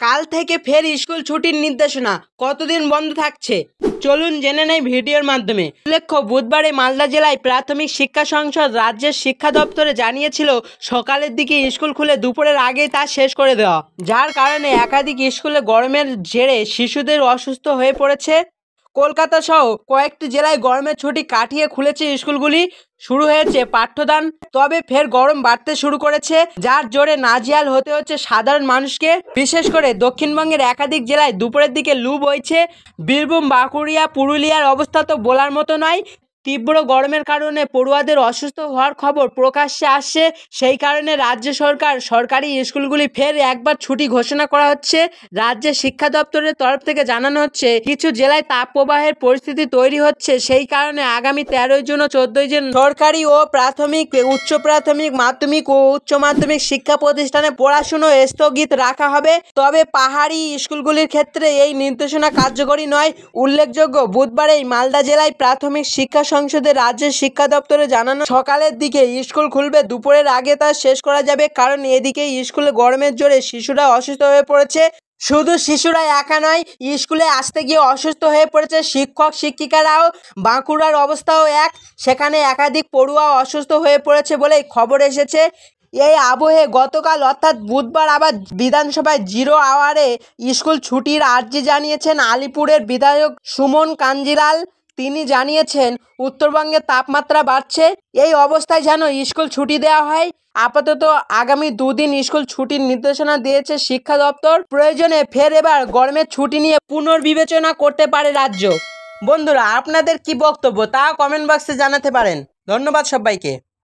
কাল থেকে ফের স্কুল ছুটির নির্দেশনা, কতদিন বন্ধ থাকছে চলুন জেনে নেই ভিডিওর মাধ্যমে। উল্লেখ্য, বুধবারে মালদা জেলায় প্রাথমিক শিক্ষা সংসদ রাজ্যের শিক্ষা দপ্তরে জানিয়েছিল সকালের দিকে স্কুল খুলে দুপুরের আগেই তা শেষ করে দেওয়া, যার কারণে একাধিক স্কুলে গরমের জেরে শিশুদের অসুস্থ হয়ে পড়েছে। কলকাতা সহ কয়েকটি জেলায় গরমের ছুটি কাটিয়ে খুলেছে স্কুলগুলি, শুরু হয়েছে পাঠ্যদান। তবে ফের গরম বাড়তে শুরু করেছে, যার জোরে নাজেহাল হতে হচ্ছে সাধারণ মানুষকে। বিশেষ করে দক্ষিণবঙ্গের একাধিক জেলায় দুপুরের দিকে লু বইছে। বীরভূম, বাঁকুড়া, পুরুলিয়ার অবস্থা তো বলার মতো নয়। তীব্র গরমের কারণে পড়ুয়াদের অসুস্থ হওয়ার খবর প্রকাশ্যে আসছে। সেই কারণে রাজ্য সরকার সরকারি স্কুলগুলি ফের একবার ছুটি ঘোষণা করা হচ্ছে। রাজ্যের শিক্ষা দপ্তরের তরফ থেকে জানানো হচ্ছে, কিছু জেলায় তাপপ্রবাহের পরিস্থিতি তৈরি হচ্ছে। সেই কারণে আগামী 13 জুন ও 14 জুন সরকারি ও প্রাথমিক, উচ্চ প্রাথমিক, মাধ্যমিক ও উচ্চ মাধ্যমিক শিক্ষা প্রতিষ্ঠানে পড়াশুনো স্থগিত রাখা হবে। তবে পাহাড়ি স্কুলগুলির ক্ষেত্রে এই নির্দেশনা কার্যকরী নয়। উল্লেখযোগ্য, বুধবারেই মালদা জেলায় প্রাথমিক শিক্ষা সংসদে রাজ্যের শিক্ষা দপ্তরে জানানো সকালের দিকে স্কুল খুলবে, দুপুরের আগে তা শেষ করা যাবে। কারণ এদিকে স্কুলে গরমের জোরে শিশুরা অসুস্থ হয়ে পড়েছে। শুধু শিশুরা একা নয়, স্কুলে আসতে গিয়ে অসুস্থ হয়ে পড়েছে শিক্ষক শিক্ষিকারাও। বাঁকুড়ার অবস্থাও এক, সেখানে একাধিক পড়ুয়া অসুস্থ হয়ে পড়েছে বলেই খবর এসেছে। এই আবহে গতকাল অর্থাৎ বুধবার আবার বিধানসভায় 0 আওয়ারে স্কুল ছুটির আর্জি জানিয়েছেন আলিপুরের বিধায়ক সুমন কাঞ্জিলাল। তিনি জানিয়েছেন, উত্তরবঙ্গে তাপমাত্রা বাড়ছে, এই অবস্থায় যেন স্কুল ছুটি দেওয়া হয়। আপাতত আগামী 2 দিন স্কুল ছুটির নির্দেশনা দিয়েছে শিক্ষা দপ্তর। প্রয়োজনে ফের এবার গরমের ছুটি নিয়ে পুনর্বিবেচনা করতে পারে রাজ্য। বন্ধুরা, আপনাদের কি বক্তব্য তা কমেন্ট বক্সে জানাতে পারেন। ধন্যবাদ সবাইকে।